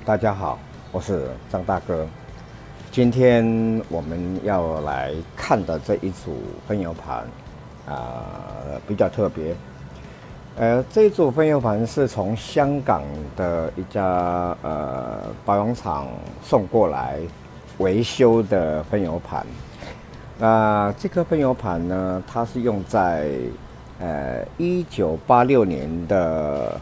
大家好，我是张大哥。今天我们要来看的这一组分油盘，比较特别。这一组分油盘是从香港的一家保养厂送过来维修的分油盘。这颗分油盘呢，它是用在1986年的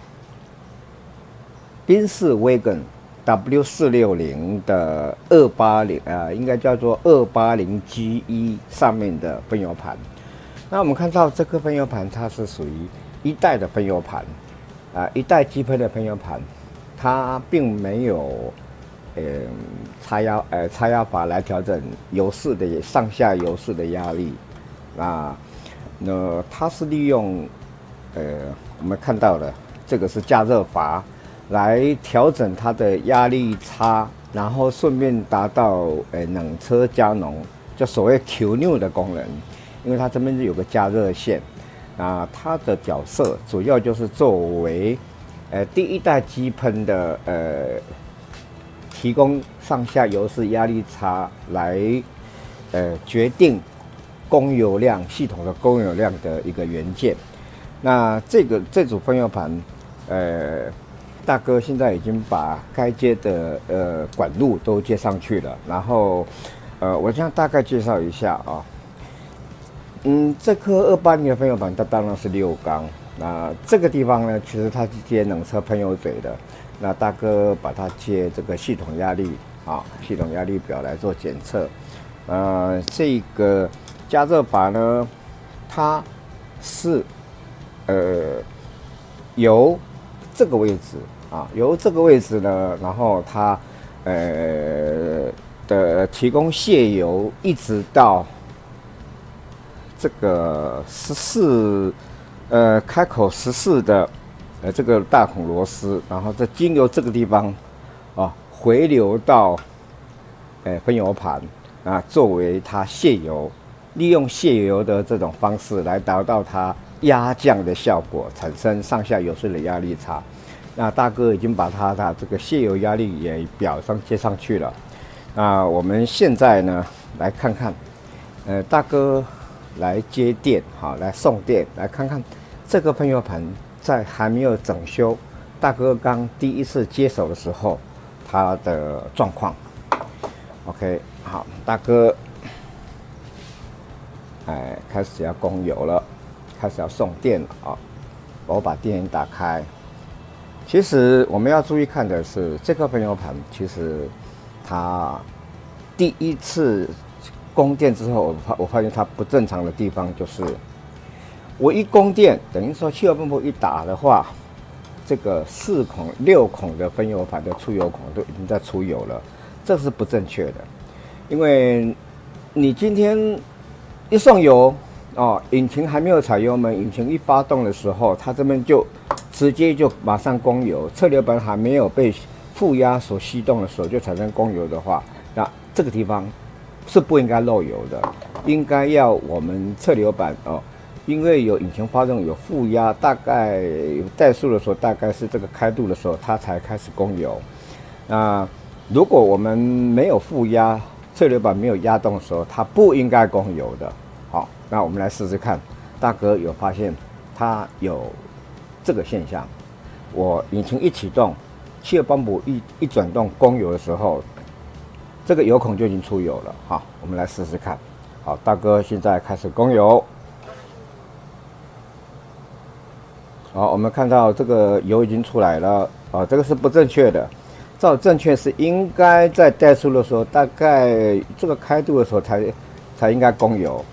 宾士 Wagon W460的280，应该叫做280 GE 上面的分油盘。那我们看到这颗分油盘，它是属于一代的分油盘，一代机喷的分油盘，它并没有插压阀来调整油室的上下油室的压力。那它是利用我们看到的这个是加热阀来调整它的压力差，然后顺便达到冷车加浓，就所谓 Q-New 的功能。因为它这边有个加热线，它的角色主要就是作为第一代机喷的提供上下油室压力差来决定供油量系统的供油量的一个元件。那这组分油盘，大哥现在已经把该接的管路都接上去了。然后我这样大概介绍一下啊。这颗280的分油盘，它当然是6缸。那这个地方呢，其实它是接冷车喷油嘴的。那大哥把它接这个系统压力系统压力表来做检测。这个加热阀呢，它是由这个位置呢，然后它的提供卸油，一直到这个开口14的这个大孔螺丝，然后再经由这个地方回流到分油盘作为它卸油，利用卸油的这种方式来达到它压降的效果，产生上下油室的压力差。那大哥已经把它的这个卸油压力也表上接上去了。那我们现在呢来看看，大哥来接电，来送电，来看看这个分油盘在还没有整修，大哥刚第一次接手的时候，它的状况。OK， 好，大哥，开始要供油了，开始要送电了啊！我把电源打开。其实我们要注意看的是，这个分油盘其实它第一次供电之后，我发现它不正常的地方就是，我一供电，等于说汽油泵一打的话，这个4孔、6孔的分油盘的出油孔都已经在出油了，这是不正确的。因为你今天一送油引擎还没有踩油门，引擎一发动的时候，它这边就直接就马上供油，侧流板还没有被负压所吸动的时候就产生供油的话，那这个地方是不应该漏油的，应该要我们侧流板因为有引擎发动有负压，大概有怠速的时候，大概是这个开度的时候，它才开始供油。那如果我们没有负压，侧流板没有压动的时候，它不应该供油的。好，那我们来试试看。大哥有发现它有这个现象，我引擎一启动，汽油泵一转动供油的时候，这个油孔就已经出油了。好，我们来试试看。好，大哥现在开始供油。好，我们看到这个油已经出来了。这个是不正确的。照正确是应该在怠速的时候，大概这个开度的时候才应该供油。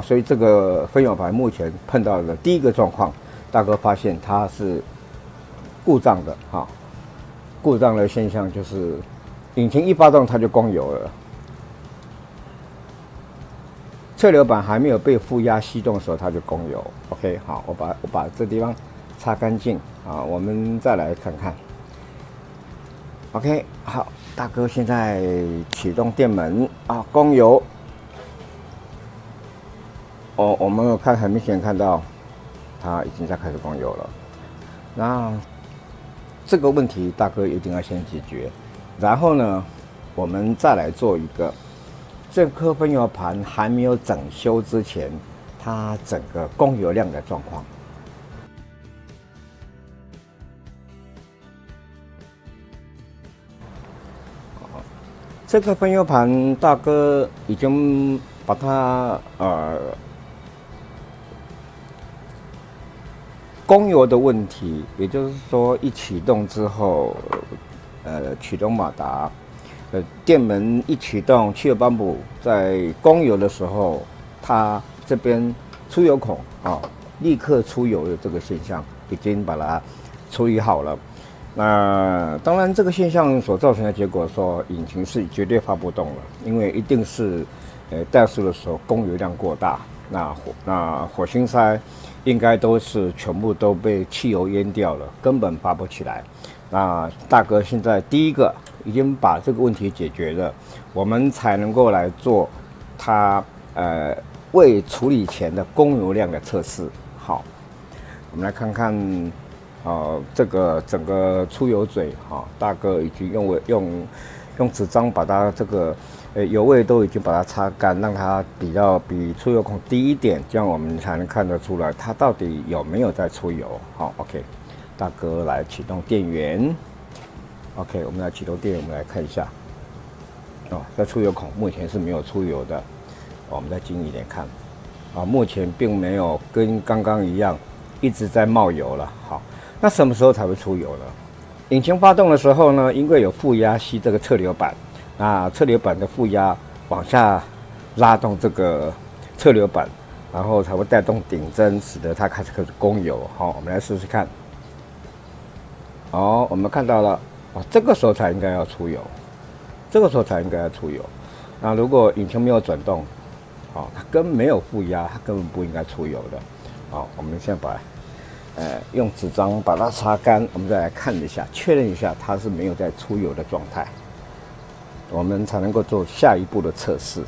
所以这个分油盘目前碰到的第一个状况，大哥发现它是故障的。故障的现象就是引擎一发动它就供油了，侧流板还没有被负压吸动的时候它就供油。OK， 好，我把这地方擦干净我们再来看看。OK， 好，大哥现在启动电门供油。我们有很明显看到，它已经在开始供油了。那这个问题大哥一定要先解决，然后呢，我们再来做一个这颗分油盘还没有整修之前，它整个供油量的状况。这个分油盘大哥已经把它供油的问题，也就是说一启动之后，启动马达，电门一启动，汽油泵浦在供油的时候，它这边出油孔立刻出油的这个现象已经把它处理好了。那当然，这个现象所造成的结果说，引擎是绝对发不动了，因为一定是，怠速的时候供油量过大，那火星塞应该都是全部都被汽油淹掉了，根本发不起来。那大哥现在第一个已经把这个问题解决了，我们才能够来做它未处理前的供油量的测试。好，我们来看看。这个整个出油嘴，大哥已经用纸张把它这个油位都已经把它擦干，让它比出油孔低一点，这样我们才能看得出来它到底有没有在出油。好 ，OK， 大哥来启动电源。OK， 我们来启动电源，我们来看一下。这出油孔目前是没有出油的。我们再近一点看，目前并没有跟刚刚一样一直在冒油了。好。那什么时候才会出油呢？引擎发动的时候呢，因为有负压吸这个侧流板，那侧流板的负压往下拉动这个侧流板，然后才会带动顶针，使得它开始供油。好，我们来试试看。我们看到了，这个时候才应该要出油，这个时候才应该要出油。那如果引擎没有转动，它根本没有负压，它根本不应该出油的。好，我们先把用纸张把它擦干，我们再来看一下，确认一下它是没有在出油的状态，我们才能够做下一步的测试。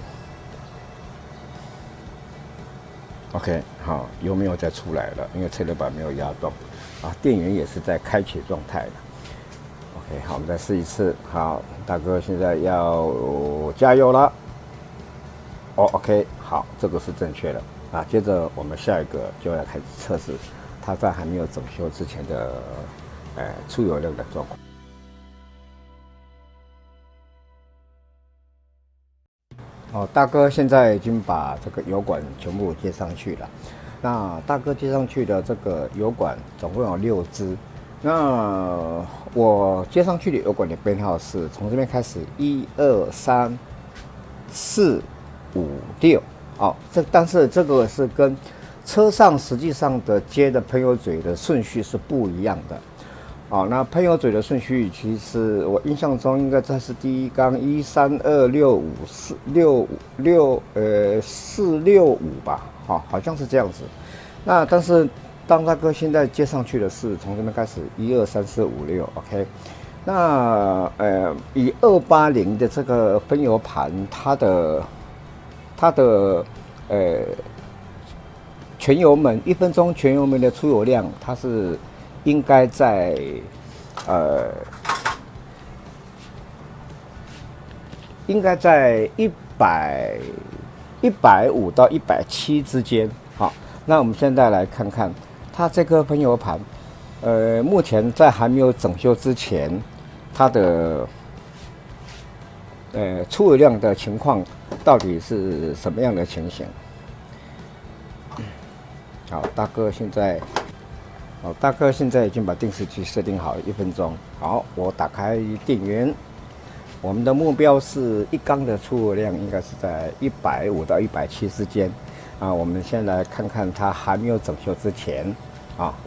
OK， 好，油没有再出来了，因为侧流板没有压动，电源也是在开启状态的。OK， 好，我们再试一次。好，大哥现在要加油了。OK， 好，这个是正确的。接着我们下一个就要开始测试。它在还没有整修之前的出油量的状况。大哥现在已经把这个油管全部接上去了。那大哥接上去的这个油管总共有6支。那我接上去的油管的编号是从这边开始，1、2、3、4、5、6。但是这个是跟车上实际上的接的喷油嘴的顺序是不一样的。那喷油嘴的顺序，其实我印象中应该这是第一缸1、3、2、6、5、4、6、5吧，好像是这样子。那但是当大哥现在接上去的是从这边开始1、2、3、4、5、6 ，OK。那以280的这个喷油盘，它的全油门1分钟全油门的出油量，它是应该在150到170之间。好，那我们现在来看看它这颗喷油盘，目前在还没有整修之前，它的出油量的情况到底是什么样的情形？好，大哥现在已经把定时器设定好1分钟。好，我打开电源。我们的目标是1缸的出油量应该是在150到170之间。我们先来看看它还没有整修之前，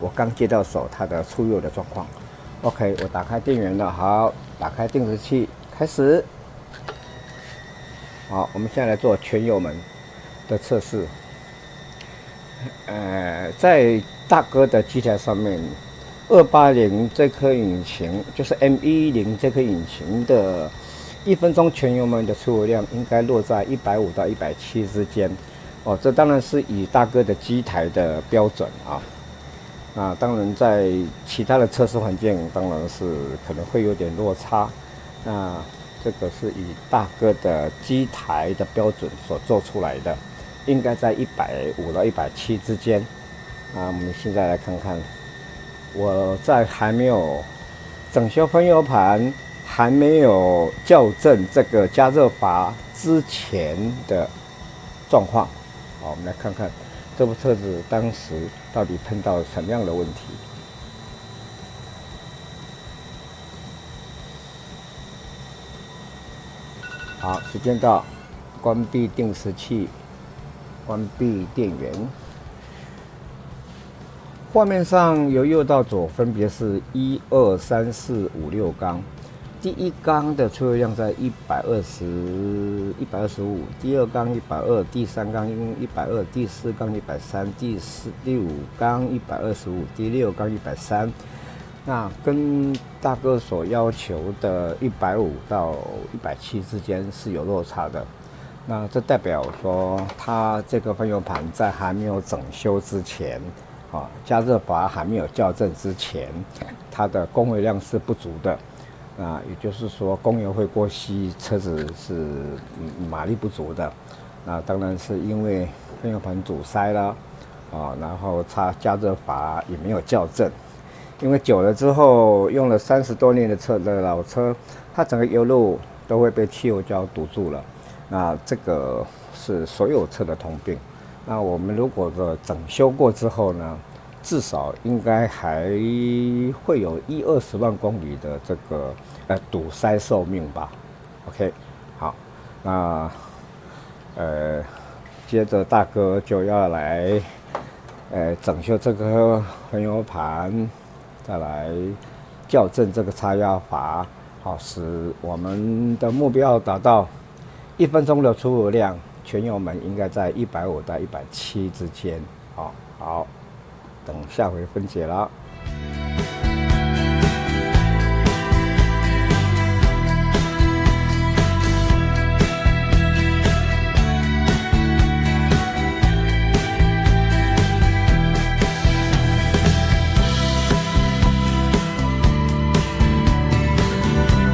我刚接到手它的出油的状况。OK， 我打开电源了。好，打开定时器，开始。好，我们现在来做全油门的测试。在大哥的机台上面，280这颗引擎就是 M110这颗引擎的1分钟全油门的出油量应该落在150到170之间。这当然是以大哥的机台的标准当然在其他的测试环境当然是可能会有点落差。那这个是以大哥的机台的标准所做出来的，应该在150到170之间。我们现在来看看，我在还没有整修分油盘、还没有校正这个加热阀之前的状况。好，我们来看看这部车子当时到底碰到什么样的问题。好，时间到，关闭定时器，关闭电源。画面上由右到左分别是1、2、3、4、5、6缸。第一缸的出油量在120、125，第二缸120，第三缸120，第四缸130，第五缸125，第六缸130。那跟大哥所要求的150到170之间是有落差的。那这代表说，它这个分油盘在还没有整修之前，加热阀还没有校正之前，它的供油量是不足的。也就是说，供油会过稀，车子是马力不足的。那当然是因为分油盘阻塞了，然后它加热阀也没有校正。因为久了之后，用了30多年的老车，它整个油路都会被汽油胶堵住了。那这个是所有车的通病。那我们如果整修过之后呢，至少应该还会有20万公里的这个堵塞寿命吧。OK， 好，那接着大哥就要来整修这个分油盘。再来校正这个插压阀，好，使我们的目标达到1分钟的出油量，全油门应该在150到170之间。好，等下回分解了。